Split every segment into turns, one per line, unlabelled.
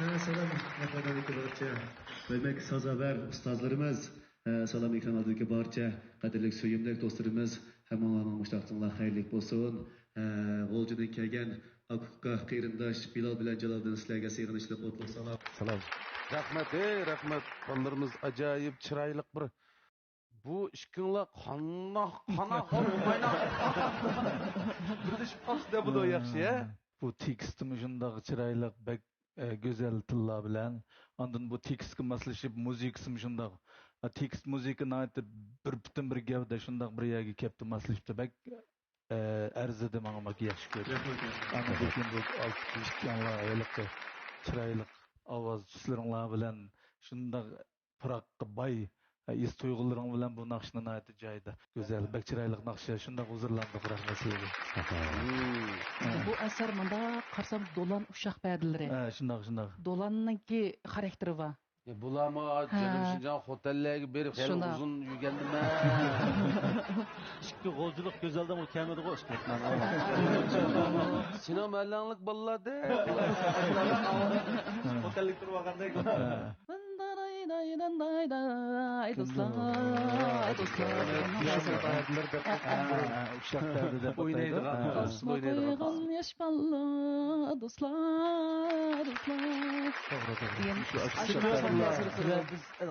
Salam, nafadandaki barcha bilmek sazaver ustazlarımız, salam ekranlardaki barcha qadrli suyumli do'stlarimiz, hammalarning mushtaqtinglar xayrlik bo'lsin. G'oljidan kelgan Akukka qeyrindosh Bilal bilan Jaloliddin sizlarga sig'inishli o'tliq salom.
Salam. Rahmat, rahmat. Ballarımız acayip çıraylık bir. Bu işkinler kana olmayna. Birleşip kalsın da bu da yaxşı ya.
Bu tekstim şundaq çıraylık bek güzel tilla bilen. Ondan bu tekstga maslashib muzikasım şundaq. Tekst muzika naytı bir bütün bir gavda şundaq bir yerga kepti maslashibdi bek arzidi manga yaxshi ko'rdi. Ana lekin bu alt kishkanlar ayliqda çıraylık ovoz sizlaringlar bilan shundaq piroqqa boy is tuyg'ularing bilan bu naqshni naytı joyida go'zal bek chiroyli naqsha shundaq huzurlandik rahmat sizlarga.
Bu asar manda qarsam dolan uşaq bədilləri.
Shundaq.
Dolanınki xarakteri var.
Bulama canım Şinjan otellerge berip her uzun yügendim ben.
İşte golculuk güzelden o kemedi koş.
Sinam ellanlık balladı.
Otellik durvaqanda.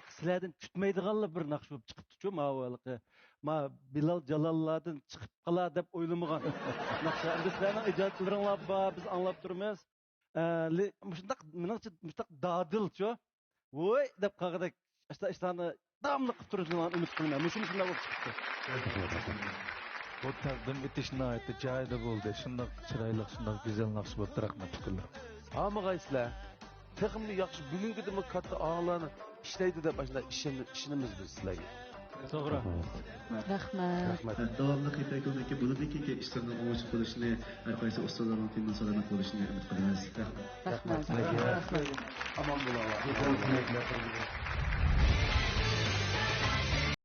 Sizlerden kütmeydiğanlar bir naqsh bo'lib chiqibdi şu mavalıqı. Ma Bilal Jalallardan chiqib qala deb o'ylamagan. Naqsh endi sizlarning ijodlaringlar bor, biz anglab turmiz. Shundaq meningcha mustaq dadil-chu. Voy deb qag'ida ishlarni davomli qilib turishinglarni umid qilaman. Mushuni shunday bo'lib chiqibdi.
Bu taqdim etishni aytdi joyida bo'ldi. Shundaq chiroyli, shundaq go'zal naqsh bo'ldi. Rahmat tukullar.
Hamıgaysizlar. Teximni yaxshi bugungi dimi katta ağlarni ishlaydi deb başında işinimiz biz sizlarga.
To'g'ri.
Rahmat.
Davomli qayta ko'makka bo'ladiki, ishlarning ochiq bo'lishini, har qaysi ustozlarning tinidan salomat bo'lishini umid qilamiz.
Rahmat.
Aman bular.